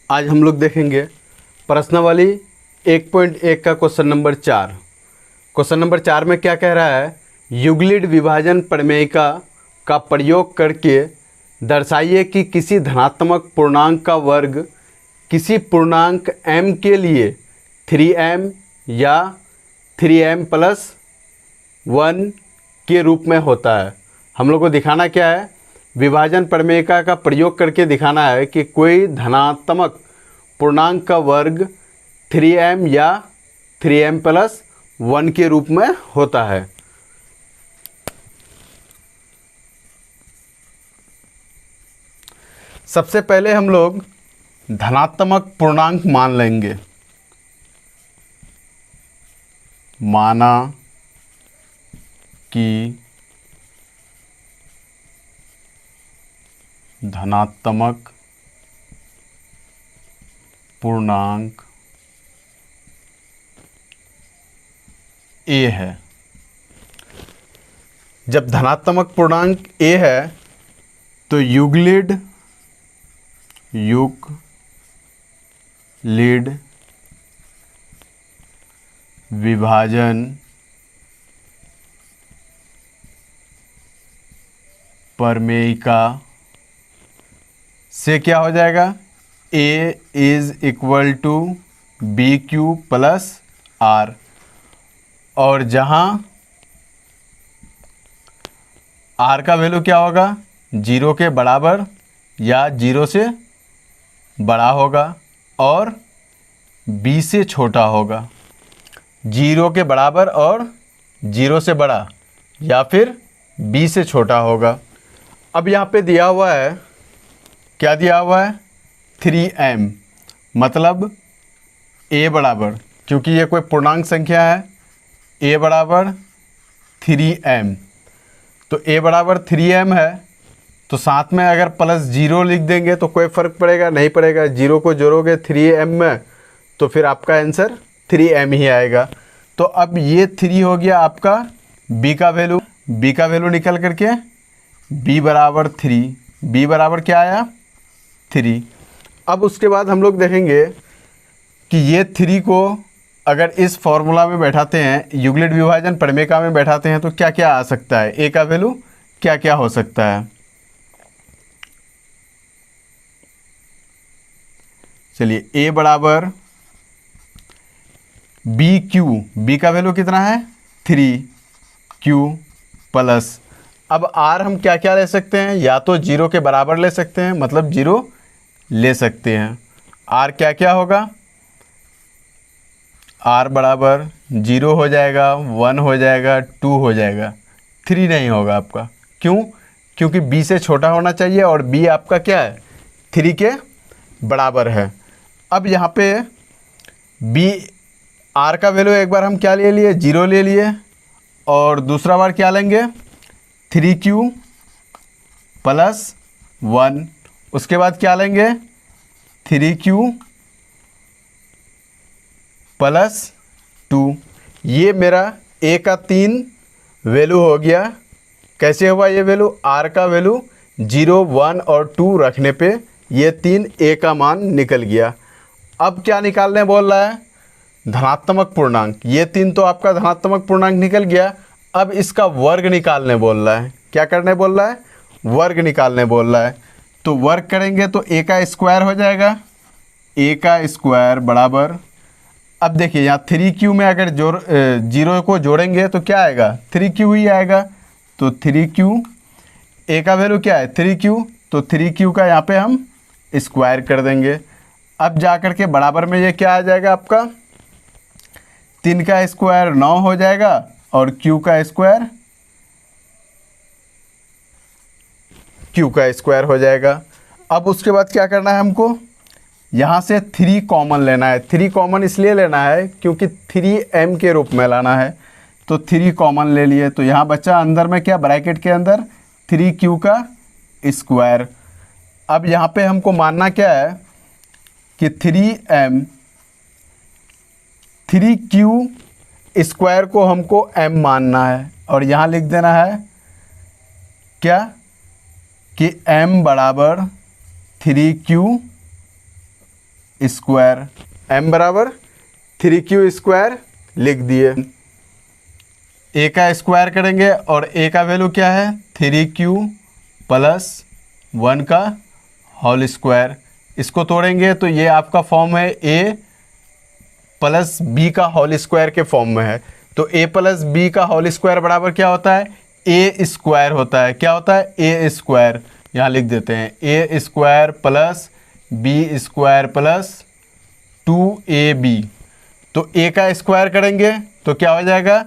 आज हम लोग देखेंगे प्रश्नावली 1.1 का क्वेश्चन नंबर 4। क्वेश्चन नंबर 4 में क्या कह रहा है, यूक्लिड विभाजन प्रमेयिका का प्रयोग करके दर्शाइए कि किसी धनात्मक पूर्णांक का वर्ग किसी पूर्णांक m के लिए 3m या 3m प्लस 1 के रूप में होता है। हम लोग को दिखाना क्या है, विभाजन प्रमेयिका का प्रयोग करके दिखाना है कि कोई धनात्मक पूर्णांक का वर्ग 3m या 3m प्लस 1 के रूप में होता है। सबसे पहले हम लोग धनात्मक पूर्णांक मान लेंगे। माना कि धनात्मक पूर्णांक a है। जब धनात्मक पूर्णांक a है तो यूक्लिड विभाजन प्रमेयिका से क्या हो जाएगा, a is equal to B Q plus R, और जहां r का वैल्यू क्या होगा, 0 के बराबर या 0 से बड़ा होगा और b से छोटा होगा। 0 के बराबर और 0 से बड़ा या फिर b से छोटा होगा। अब यहाँ पे दिया हुआ है, क्या दिया हुआ है, 3m, मतलब a बराबर, क्योंकि ये कोई पूर्णांक संख्या है, a बराबर 3m, तो a बराबर 3m है तो साथ में अगर प्लस 0 लिख देंगे तो कोई फ़र्क पड़ेगा नहीं पड़ेगा। 0 को जोड़ोगे 3m में तो फिर आपका आंसर 3m ही आएगा। तो अब ये 3 हो गया आपका b का वैल्यू निकल करके b बराबर 3, b बराबर क्या आया, 3। अब उसके बाद हम लोग देखेंगे कि ये 3 को अगर इस फॉर्मूला में बैठाते हैं, यूक्लिड विभाजन प्रमेयिका में बैठाते हैं तो क्या क्या आ सकता है, a का वैल्यू क्या क्या हो सकता है। चलिए a बराबर बी क्यू, b का वैल्यू कितना है, 3q प्लस, अब r हम क्या क्या ले सकते हैं, या तो 0 के बराबर ले सकते हैं, मतलब 0 ले सकते हैं। r क्या क्या होगा, r बराबर 0 हो जाएगा, 1 हो जाएगा, 2 हो जाएगा, 3 नहीं होगा आपका। क्यों, क्योंकि b से छोटा होना चाहिए और b आपका क्या है, 3 के बराबर है। अब यहाँ पे b r का वैल्यू एक बार हम क्या ले लिए, 0 ले लिए, और दूसरा बार क्या लेंगे, 3q प्लस 1, उसके बाद क्या लेंगे, 3q प्लस 2। ये मेरा a का 3 वैल्यू हो गया। कैसे हुआ ये वैल्यू, r का वैल्यू 0, 1 और 2 रखने पे ये 3 a का मान निकल गया। अब क्या निकालने बोल रहा है, धनात्मक पूर्णांक। ये 3 तो आपका धनात्मक पूर्णांक निकल गया। अब इसका वर्ग निकालने बोल रहा है। क्या करने बोल रहा है, वर्ग निकालने बोल रहा है। तो वर्ग करेंगे तो a का स्क्वायर हो जाएगा, a का स्क्वायर बराबर, अब देखिए यहाँ 3q में अगर 0 को जोड़ेंगे तो क्या आएगा, 3q ही आएगा। तो 3q, a का वैल्यू क्या है, 3q, तो 3q का यहाँ पे हम स्क्वायर कर देंगे। अब जा कर के बराबर में ये क्या आ जाएगा आपका, 3 का स्क्वायर 9 हो जाएगा और q का स्क्वायर हो जाएगा। अब उसके बाद क्या करना है हमको, यहाँ से 3 कॉमन लेना है। 3 कॉमन इसलिए लेना है क्योंकि 3m के रूप में लाना है, तो 3 कॉमन ले लिए। तो यहाँ बचा अंदर में क्या, ब्रैकेट के अंदर 3q का स्क्वायर। अब यहाँ पे हमको मानना क्या है कि 3q स्क्वायर को हमको m मानना है, और यहाँ लिख देना है क्या कि m बराबर 3q स्क्वायर, m बराबर 3q स्क्वायर लिख दिए। a का स्क्वायर करेंगे और a का वैल्यू क्या है 3q प्लस 1 का होल स्क्वायर। इसको तोड़ेंगे तो ये आपका फॉर्म है a प्लस b का होल स्क्वायर के फॉर्म में है। तो a प्लस b का होल स्क्वायर बराबर क्या होता है a स्क्वायर होता है। क्या होता है a स्क्वायर, यहाँ लिख देते हैं a square plus b square plus 2ab। तो a का स्क्वायर करेंगे तो क्या हो जाएगा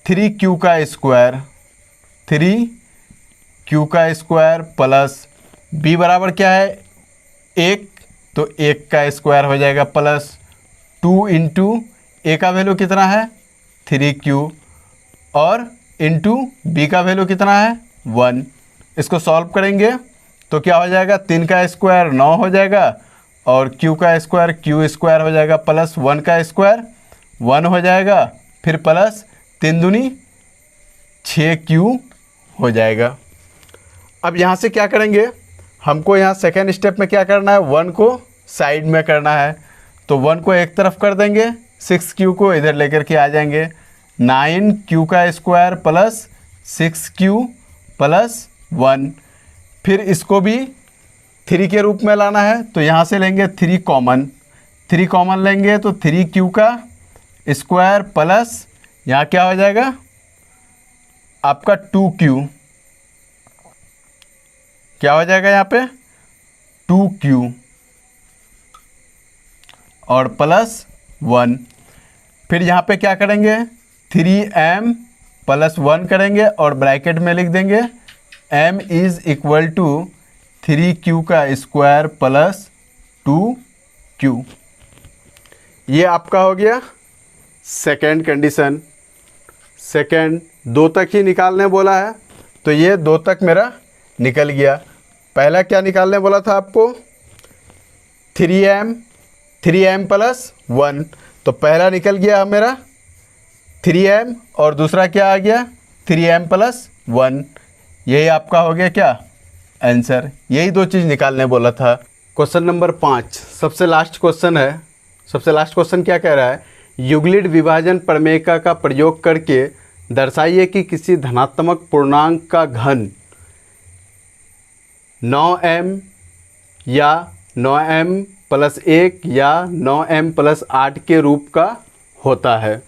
3q का स्क्वायर, 3q का स्क्वायर प्लस b बराबर क्या है 1, तो 1 का स्क्वायर हो जाएगा प्लस 2 इंटू a का वैल्यू कितना है 3q और इंटू b का वैल्यू कितना है 1। इसको सॉल्व करेंगे तो क्या हो जाएगा 3 का स्क्वायर 9 हो जाएगा और q का स्क्वायर q स्क्वायर हो जाएगा प्लस 1 का स्क्वायर 1 हो जाएगा, फिर प्लस 3 दूनी 6q हो जाएगा। अब यहाँ से क्या करेंगे, हमको यहाँ सेकेंड स्टेप में क्या करना है 1 को साइड में करना है। तो 1 को एक तरफ कर देंगे, 6q को इधर लेकर के आ जाएंगे, 9q का स्क्वायर प्लस 6q प्लस 1। फिर इसको भी 3 के रूप में लाना है तो यहाँ से लेंगे 3 कॉमन लेंगे तो 3q का स्क्वायर प्लस यहाँ क्या हो जाएगा आपका 2q, क्या हो जाएगा यहाँ पे 2q और प्लस 1। फिर यहाँ पे क्या करेंगे 3m प्लस 1 करेंगे और ब्रैकेट में लिख देंगे m is equal to 3q का स्क्वायर प्लस 2q। ये आपका हो गया सेकेंड कंडीशन। सेकेंड 2 तक ही निकालने बोला है तो ये 2 तक मेरा निकल गया। पहला क्या निकालने बोला था आपको 3m प्लस 1, तो पहला निकल गया मेरा 3m और दूसरा क्या आ गया 3m प्लस 1। यही आपका हो गया क्या आंसर। यही 2 चीज़ निकालने बोला था। क्वेश्चन नंबर 5 सबसे लास्ट क्वेश्चन है। सबसे लास्ट क्वेश्चन क्या कह रहा है, यूक्लिड विभाजन प्रमेय का प्रयोग करके दर्शाइए कि किसी धनात्मक पूर्णांक का घन 9m या 9m प्लस 1 या 9m प्लस 8 के रूप का होता है।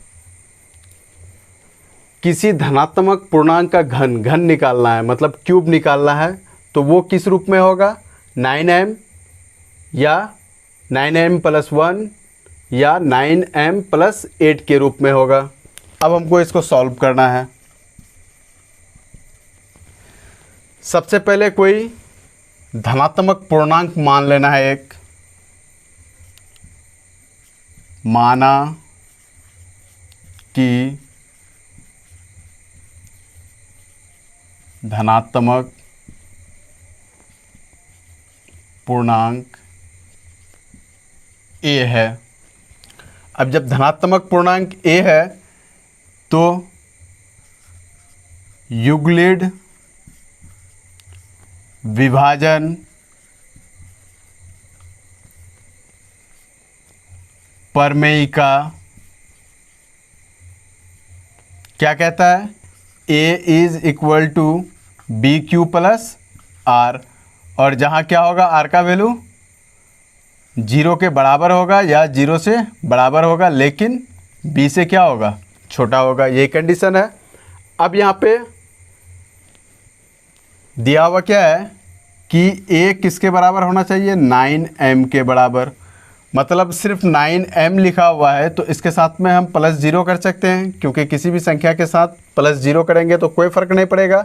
किसी धनात्मक पूर्णांक का घन निकालना है, मतलब क्यूब निकालना है, तो वो किस रूप में होगा 9m या 9m प्लस 1 या 9m प्लस 8 के रूप में होगा। अब हमको इसको सॉल्व करना है। सबसे पहले कोई धनात्मक पूर्णांक मान लेना है। एक माना कि धनात्मक पूर्णांक a है। अब जब धनात्मक पूर्णांक a है तो यूक्लिड विभाजन प्रमेय का क्या कहता है a is equal to B Q plus R, और जहाँ क्या होगा r का वैल्यू 0 के बराबर होगा या 0 से बराबर होगा, लेकिन b से क्या होगा छोटा होगा। ये कंडीशन है। अब यहाँ पे दिया हुआ क्या है कि a किसके बराबर होना चाहिए 9m के बराबर, मतलब सिर्फ 9m लिखा हुआ है तो इसके साथ में हम प्लस 0 कर सकते हैं, क्योंकि किसी भी संख्या के साथ प्लस 0 करेंगे तो कोई फ़र्क नहीं पड़ेगा।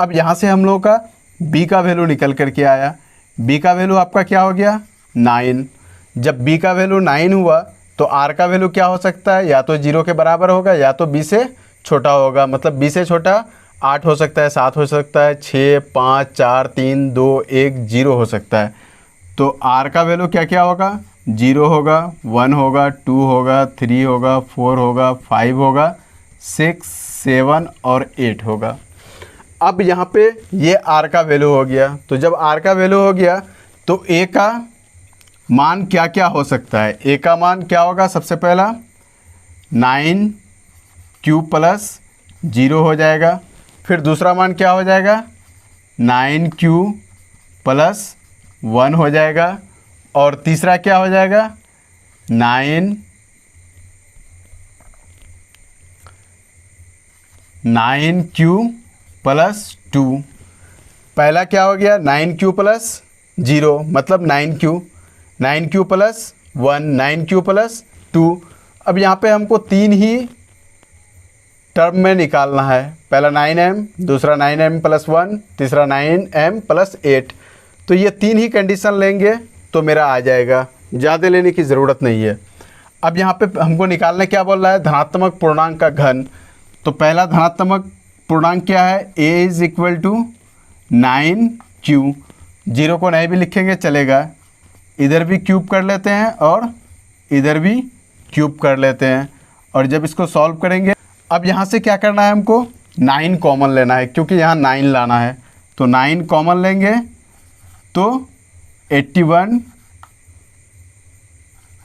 अब यहाँ से हम लोगों का b का वैल्यू निकल करके आया। b का वैल्यू आपका क्या हो गया 9। जब b का वैल्यू 9 हुआ तो r का वैल्यू क्या हो सकता है, या तो 0 के बराबर होगा या तो b से छोटा होगा। मतलब b से छोटा 8 हो सकता है, 7 हो सकता है, 6, 5, 4, 3, 2, 1, 0 हो सकता है। तो r का वैल्यू क्या क्या होगा 0 होगा, 1 होगा, 2 होगा, 3 होगा, 4 होगा, 5 होगा, 6, 7 और 8 होगा। अब यहाँ पे ये r का वैल्यू हो गया। तो जब r का वैल्यू हो गया तो a का मान क्या क्या हो सकता है। ए का मान क्या होगा, सबसे पहला 9 प्लस 0 हो जाएगा। फिर दूसरा मान क्या हो जाएगा, 9 प्लस 1 हो जाएगा। और तीसरा क्या हो जाएगा, 9 प्लस 2। पहला क्या हो गया, 9 प्लस 0 मतलब 9 प्लस 1, 9 प्लस 2। अब यहाँ पे हमको तीन ही टर्म में निकालना है। पहला 9m, दूसरा 9m प्लस 1, तीसरा 9m प्लस 8। तो ये तीन ही कंडीशन लेंगे तो मेरा आ जाएगा, ज़्यादा लेने की ज़रूरत नहीं है। अब यहाँ पे हमको निकालने क्या बोल रहा है, धनात्मक पूर्णांक का घन। तो पहला धनात्मक पूर्णांक क्या है, a is equal to 9q। 0 को नहीं भी लिखेंगे चलेगा, इधर भी क्यूब कर लेते हैं और इधर भी क्यूब कर लेते हैं। और जब इसको सॉल्व करेंगे, अब यहाँ से क्या करना है, हमको 9 कॉमन लेना है क्योंकि यहाँ 9 लाना है। तो 9 कॉमन लेंगे तो 81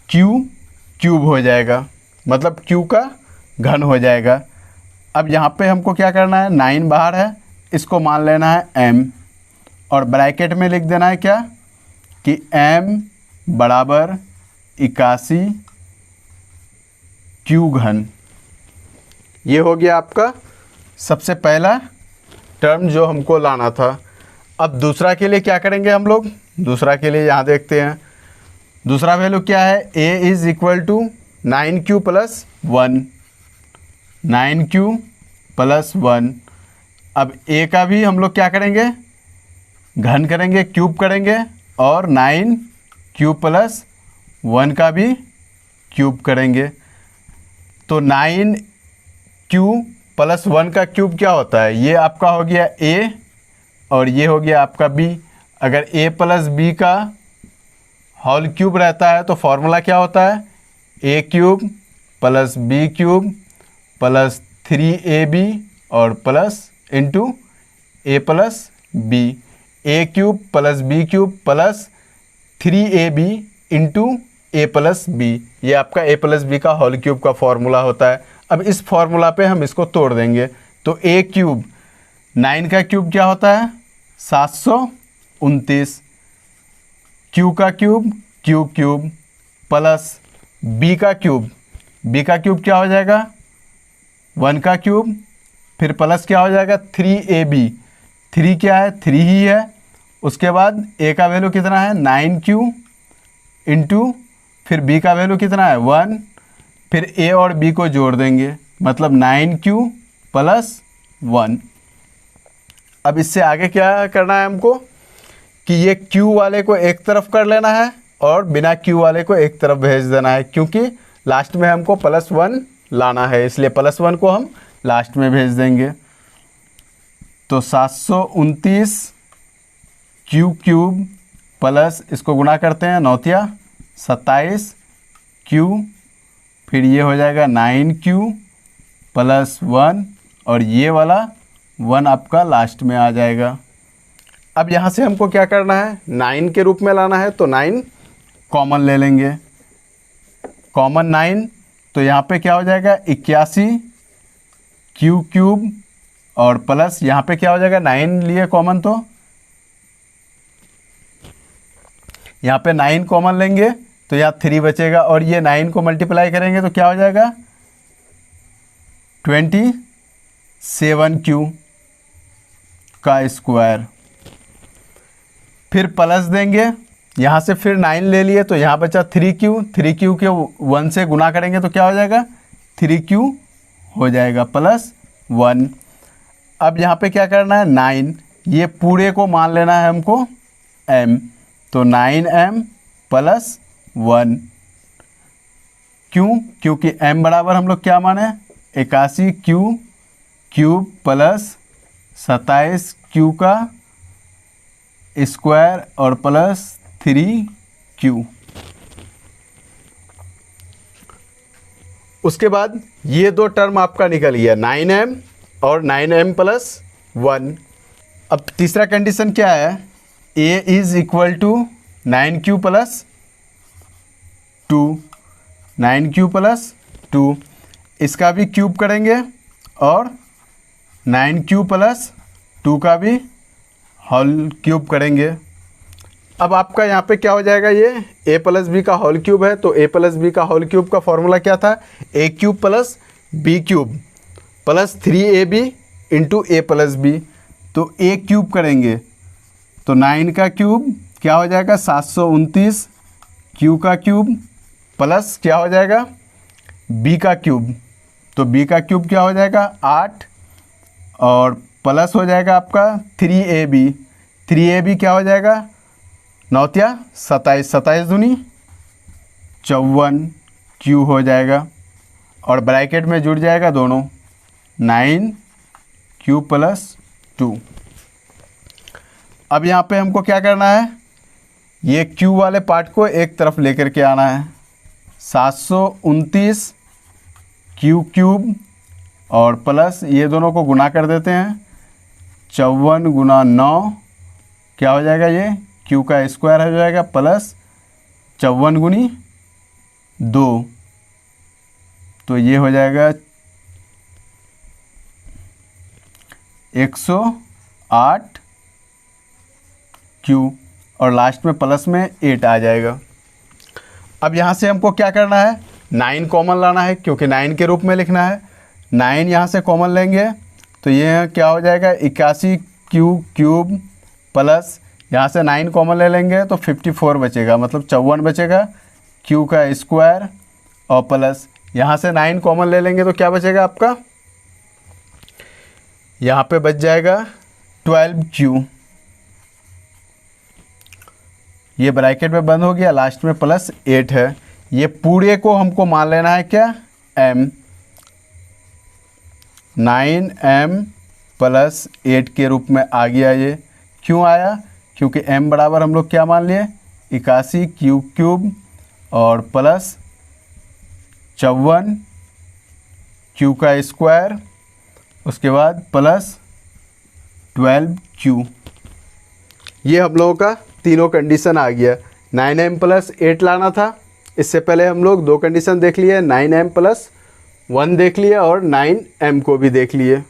क्यूब हो जाएगा, मतलब क्यू का घन हो जाएगा। अब यहाँ पे हमको क्या करना है, 9 बाहर है, इसको मान लेना है m और ब्रैकेट में लिख देना है क्या कि m बराबर 81 क्यू घन। ये हो गया आपका सबसे पहला टर्म जो हमको लाना था। अब दूसरा के लिए क्या करेंगे हम लोग, दूसरा के लिए यहाँ देखते हैं। दूसरा वैल्यू क्या है, a is equal to 9q plus 1, 9q plus 1। अब a का भी हम लोग क्या करेंगे, घन करेंगे, क्यूब करेंगे, और 9q प्लस 1 का भी क्यूब करेंगे। तो 9q प्लस 1 का क्यूब क्या होता है, ये आपका हो गया a और ये हो गया आपका b। अगर a प्लस b का होल क्यूब रहता है तो फॉर्मूला क्या होता है, a cube plus b cube plus 3ab और plus into a plus b। a cube plus b cube plus 3ab into a plus b, ये आपका a प्लस बी का होल क्यूब का फॉर्मूला होता है। अब इस फॉर्मूला पे हम इसको तोड़ देंगे। तो a क्यूब, 9 का क्यूब क्या होता है 729, q का cube q cube plus b का क्यूब क्या हो जाएगा 1 का क्यूब, फिर प्लस क्या हो जाएगा 3ab, 3 क्या है 3 ही है। उसके बाद a का वैल्यू कितना है 9q इंटू फिर b का वैल्यू कितना है 1, फिर a और b को जोड़ देंगे मतलब 9q प्लस 1। अब इससे आगे क्या करना है हमको कि ये q वाले को एक तरफ कर लेना है और बिना q वाले को एक तरफ भेज देना है, क्योंकि लास्ट में हमको प्लस 1 लाना है, इसलिए प्लस 1 को हम लास्ट में भेज देंगे। तो 729 q क्यूब प्लस इसको गुणा करते हैं 9 27 q, फिर ये हो जाएगा 9q प्लस 1 और ये वाला 1 आपका लास्ट में आ जाएगा। अब यहाँ से हमको क्या करना है, 9 के रूप में लाना है, तो 9 कॉमन ले लेंगे, कॉमन 9। तो यहाँ पे क्या हो जाएगा 81 q क्यूब और प्लस यहाँ पे क्या हो जाएगा 9 लिए कॉमन, तो यहाँ पे 9 कॉमन लेंगे तो यहाँ 3 बचेगा और ये 9 को मल्टीप्लाई करेंगे तो क्या हो जाएगा 27q का स्क्वायर। फिर प्लस देंगे, यहाँ से फिर 9 ले लिए तो यहाँ बचा 3q के 1 से गुना करेंगे तो क्या हो जाएगा 3q हो जाएगा प्लस 1। अब यहाँ पे क्या करना है 9, ये पूरे को मान लेना है हमको m, तो 9m प्लस 1। क्यों, क्योंकि m बराबर हम लोग क्या माने 81 क्यूब प्लस 27 q का स्क्वायर और प्लस 3q। उसके बाद ये दो टर्म आपका निकल गया 9m और 9m प्लस 1। अब तीसरा कंडीशन क्या है, a is equal to 9q plus 2, 9 cube plus 2, इसका भी क्यूब करेंगे और 9 क्यूब प्लस 2 का भी होल क्यूब करेंगे। अब आपका यहाँ पे क्या हो जाएगा, ये a प्लस बी का होल क्यूब है, तो a प्लस बी का होल क्यूब का फॉर्मूला क्या था, a cube plus b cube plus 3ab into a plus B. तो a क्यूब करेंगे तो 9 का क्यूब क्या हो जाएगा 729, q का क्यूब प्लस क्या हो जाएगा b का क्यूब, तो b का क्यूब क्या हो जाएगा 8 और प्लस हो जाएगा आपका 3ab, 3ab क्या हो जाएगा 9 या 27, 27 दूनी 54, q हो जाएगा और ब्रैकेट में जुड़ जाएगा दोनों 9 q प्लस 2। अब यहाँ पे हमको क्या करना है, ये q वाले पार्ट को एक तरफ लेकर के आना है, 729 q क्यूब और प्लस ये दोनों को गुना कर देते हैं, 54 गुना 9 क्या हो जाएगा, ये q का स्क्वायर हो जाएगा प्लस 54 गुनी 2, तो ये हो जाएगा 108 q और लास्ट में प्लस में 8 आ जाएगा। अब यहाँ से हमको क्या करना है, 9 कॉमन लाना है क्योंकि 9 के रूप में लिखना है। 9 यहाँ से कॉमन लेंगे तो ये क्या हो जाएगा 81 q क्यूब प्लस यहाँ से 9 कॉमन ले लेंगे तो 54 बचेगा, मतलब 54 बचेगा, q का स्क्वायर और प्लस यहाँ से 9 कॉमन ले लेंगे तो क्या बचेगा आपका, यहाँ पे बच जाएगा 12q, ये ब्रैकेट में बंद हो गया, लास्ट में प्लस 8 है। ये पूरे को हमको मान लेना है क्या m, 9m प्लस 8 के रूप में आ गया। ये क्यों आया, क्योंकि m बराबर हम लोग क्या मान लिए 81 q क्यूब और प्लस 54 q का स्क्वायर, उसके बाद प्लस 12q। ये हम लोगों का तीनों कंडीशन आ गया। 9m प्लस 8 लाना था, इससे पहले हम लोग 2 कंडीशन देख लिए, 9m प्लस 1 देख लिए और 9m को भी देख लिए।